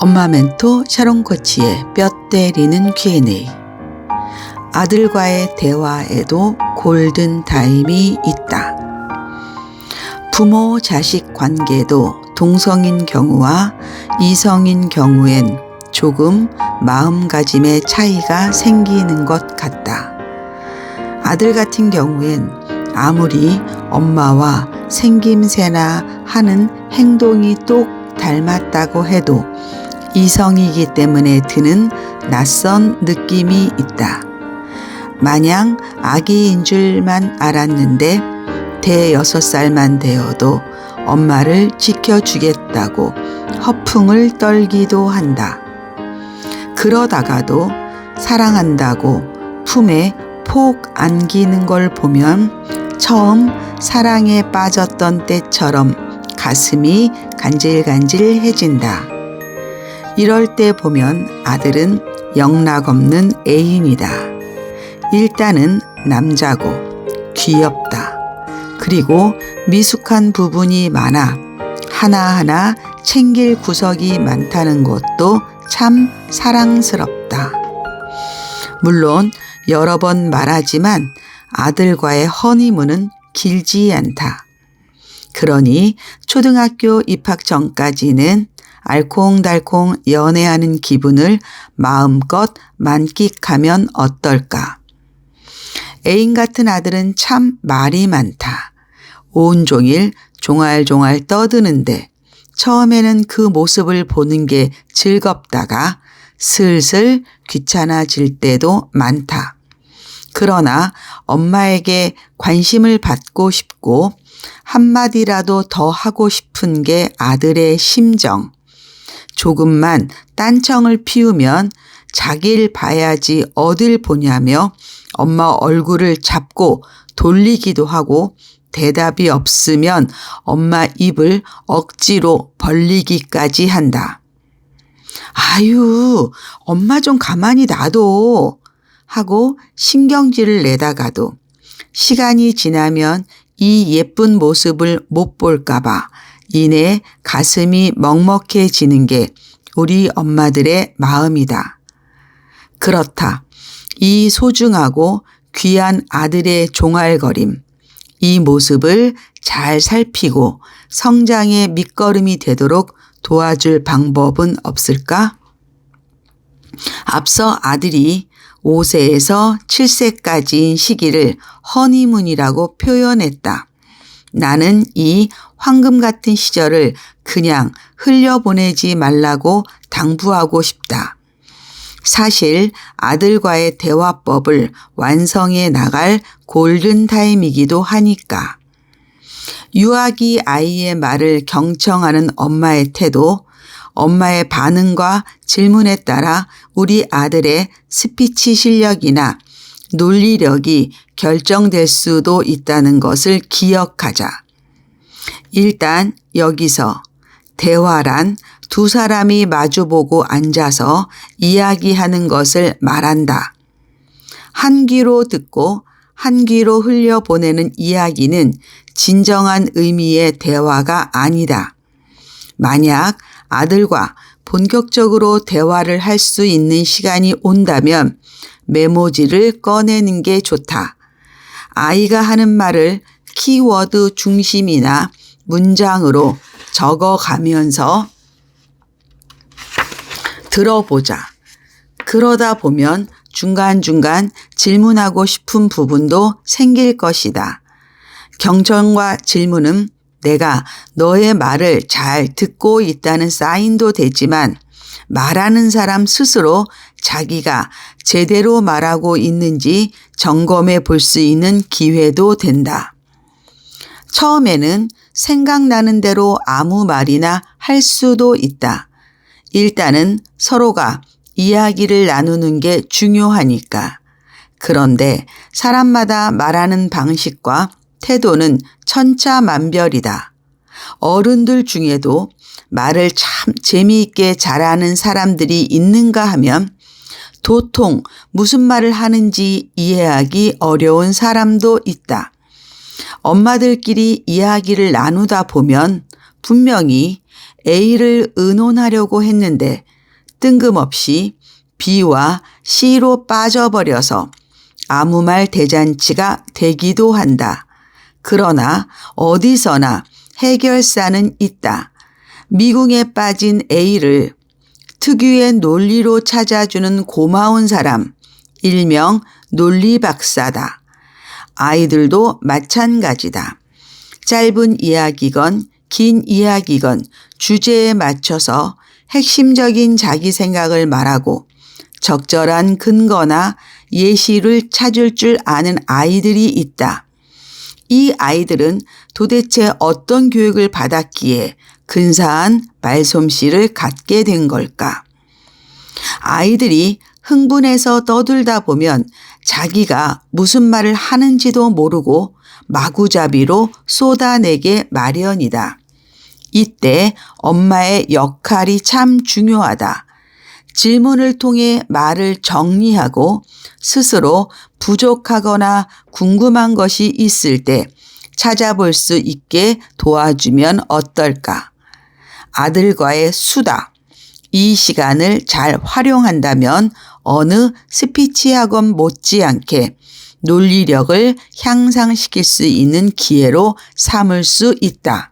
엄마 멘토 샤론 코치의 뼈 때리는 Q&A. 아들과의 대화에도 골든 타임이 있다. 부모 자식 관계도 동성인 경우와 이성인 경우엔 조금 마음가짐의 차이가 생기는 것 같다. 아들 같은 경우엔 아무리 엄마와 생김새나 하는 행동이 똑 닮았다고 해도 이성이기 때문에 드는 낯선 느낌이 있다. 마냥 아기인 줄만 알았는데 대여섯 살만 되어도 엄마를 지켜주겠다고 허풍을 떨기도 한다. 그러다가도 사랑한다고 품에 폭 안기는 걸 보면 처음 사랑에 빠졌던 때처럼 가슴이 간질간질해진다. 이럴 때 보면 아들은 영락없는 애인이다. 일단은 남자고 귀엽다. 그리고 미숙한 부분이 많아 하나하나 챙길 구석이 많다는 것도 참 사랑스럽다. 물론 여러 번 말하지만 아들과의 허니문은 길지 않다. 그러니 초등학교 입학 전까지는 알콩달콩 연애하는 기분을 마음껏 만끽하면 어떨까? 애인 같은 아들은 참 말이 많다. 온종일 종알종알 떠드는데 처음에는 그 모습을 보는 게 즐겁다가 슬슬 귀찮아질 때도 많다. 그러나 엄마에게 관심을 받고 싶고 한마디라도 더 하고 싶은 게 아들의 심정. 조금만 딴청을 피우면 자기를 봐야지 어딜 보냐며 엄마 얼굴을 잡고 돌리기도 하고 대답이 없으면 엄마 입을 억지로 벌리기까지 한다. 아유, 엄마 좀 가만히 놔둬 하고 신경질을 내다가도 시간이 지나면 이 예쁜 모습을 못 볼까봐 이내 가슴이 먹먹해지는 게 우리 엄마들의 마음이다. 그렇다. 이 소중하고 귀한 아들의 종알거림, 이 모습을 잘 살피고 성장의 밑거름이 되도록 도와줄 방법은 없을까? 앞서 아들이 5세에서 7세까지인 시기를 허니문이라고 표현했다. 나는 이 황금 같은 시절을 그냥 흘려보내지 말라고 당부하고 싶다. 사실 아들과의 대화법을 완성해 나갈 골든타임이기도 하니까. 유아기 아이의 말을 경청하는 엄마의 태도, 엄마의 반응과 질문에 따라 우리 아들의 스피치 실력이나 논리력이 결정될 수도 있다는 것을 기억하자. 일단 여기서 대화란 두 사람이 마주보고 앉아서 이야기하는 것을 말한다. 한 귀로 듣고 한 귀로 흘려보내는 이야기는 진정한 의미의 대화가 아니다. 만약 아들과 본격적으로 대화를 할 수 있는 시간이 온다면 메모지를 꺼내는 게 좋다. 아이가 하는 말을 키워드 중심이나 문장으로 적어가면서 들어보자. 그러다 보면 중간중간 질문하고 싶은 부분도 생길 것이다. 경청과 질문은 내가 너의 말을 잘 듣고 있다는 사인도 되지만 말하는 사람 스스로 자기가 제대로 말하고 있는지 점검해 볼 수 있는 기회도 된다. 처음에는 생각나는 대로 아무 말이나 할 수도 있다. 일단은 서로가 이야기를 나누는 게 중요하니까. 그런데 사람마다 말하는 방식과 태도는 천차만별이다. 어른들 중에도 말을 참 재미있게 잘하는 사람들이 있는가 하면 도통 무슨 말을 하는지 이해하기 어려운 사람도 있다. 엄마들끼리 이야기를 나누다 보면 분명히 A를 의논하려고 했는데 뜬금없이 B와 C로 빠져버려서 아무 말 대잔치가 되기도 한다. 그러나 어디서나 해결사는 있다. 미궁에 빠진 A를 특유의 논리로 찾아주는 고마운 사람, 일명 논리 박사다. 아이들도 마찬가지다. 짧은 이야기건 긴 이야기건 주제에 맞춰서 핵심적인 자기 생각을 말하고 적절한 근거나 예시를 찾을 줄 아는 아이들이 있다. 이 아이들은 도대체 어떤 교육을 받았기에 근사한 말솜씨를 갖게 된 걸까? 아이들이 흥분해서 떠들다 보면 자기가 무슨 말을 하는지도 모르고 마구잡이로 쏟아내게 마련이다. 이때 엄마의 역할이 참 중요하다. 질문을 통해 말을 정리하고 스스로 부족하거나 궁금한 것이 있을 때 찾아볼 수 있게 도와주면 어떨까? 아들과의 수다. 이 시간을 잘 활용한다면 어느 스피치 학원 못지않게 논리력을 향상시킬 수 있는 기회로 삼을 수 있다.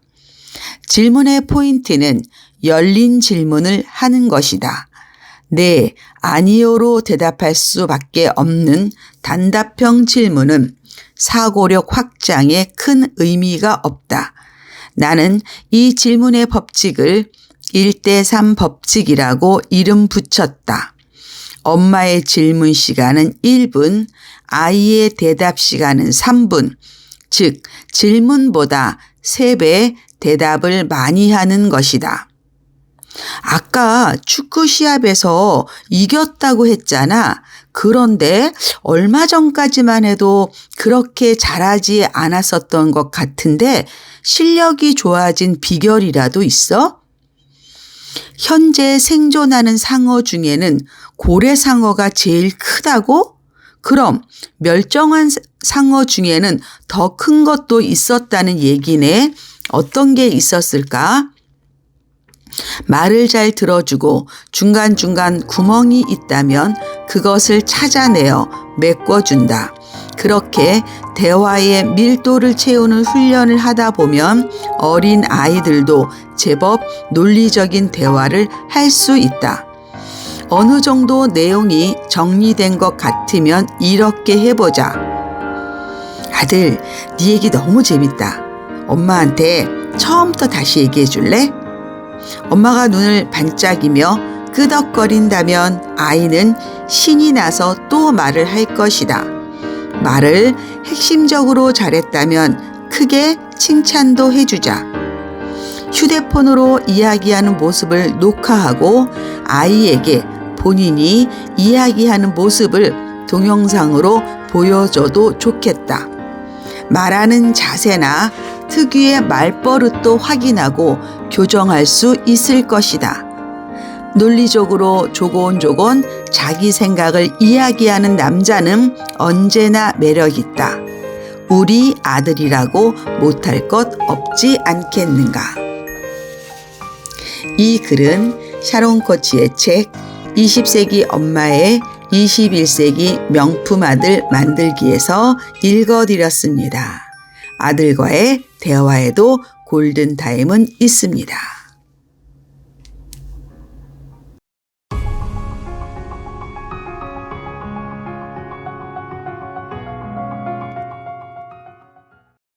질문의 포인트는 열린 질문을 하는 것이다. 네, 아니요로 대답할 수밖에 없는 단답형 질문은 사고력 확장에 큰 의미가 없다. 나는 이 질문의 법칙을 1대3 법칙이라고 이름 붙였다. 엄마의 질문 시간은 1분, 아이의 대답 시간은 3분, 즉 질문보다 3배 대답을 많이 하는 것이다. 아까 축구 시합에서 이겼다고 했잖아. 그런데 얼마 전까지만 해도 그렇게 잘하지 않았었던 것 같은데 실력이 좋아진 비결이라도 있어? 현재 생존하는 상어 중에는 고래상어가 제일 크다고? 그럼 멸종한 상어 중에는 더 큰 것도 있었다는 얘기네. 어떤 게 있었을까? 말을 잘 들어주고 중간중간 구멍이 있다면 그것을 찾아내어 메꿔준다. 그렇게 대화의 밀도를 채우는 훈련을 하다 보면 어린 아이들도 제법 논리적인 대화를 할 수 있다. 어느 정도 내용이 정리된 것 같으면 이렇게 해보자. 아들, 네 얘기 너무 재밌다. 엄마한테 처음부터 다시 얘기해 줄래? 엄마가 눈을 반짝이며 끄덕거린다면 아이는 신이 나서 또 말을 할 것이다. 말을 핵심적으로 잘했다면 크게 칭찬도 해주자. 휴대폰으로 이야기하는 모습을 녹화하고 아이에게 본인이 이야기하는 모습을 동영상으로 보여줘도 좋겠다. 말하는 자세나 특유의 말버릇도 확인하고 교정할 수 있을 것이다. 논리적으로 조곤조곤 자기 생각을 이야기하는 남자는 언제나 매력있다. 우리 아들이라고 못할 것 없지 않겠는가. 이 글은 샤론 코치의 책 20세기 엄마의 21세기 명품 아들 만들기에서 읽어드렸습니다. 아들과의 대화에도 골든타임은 있습니다.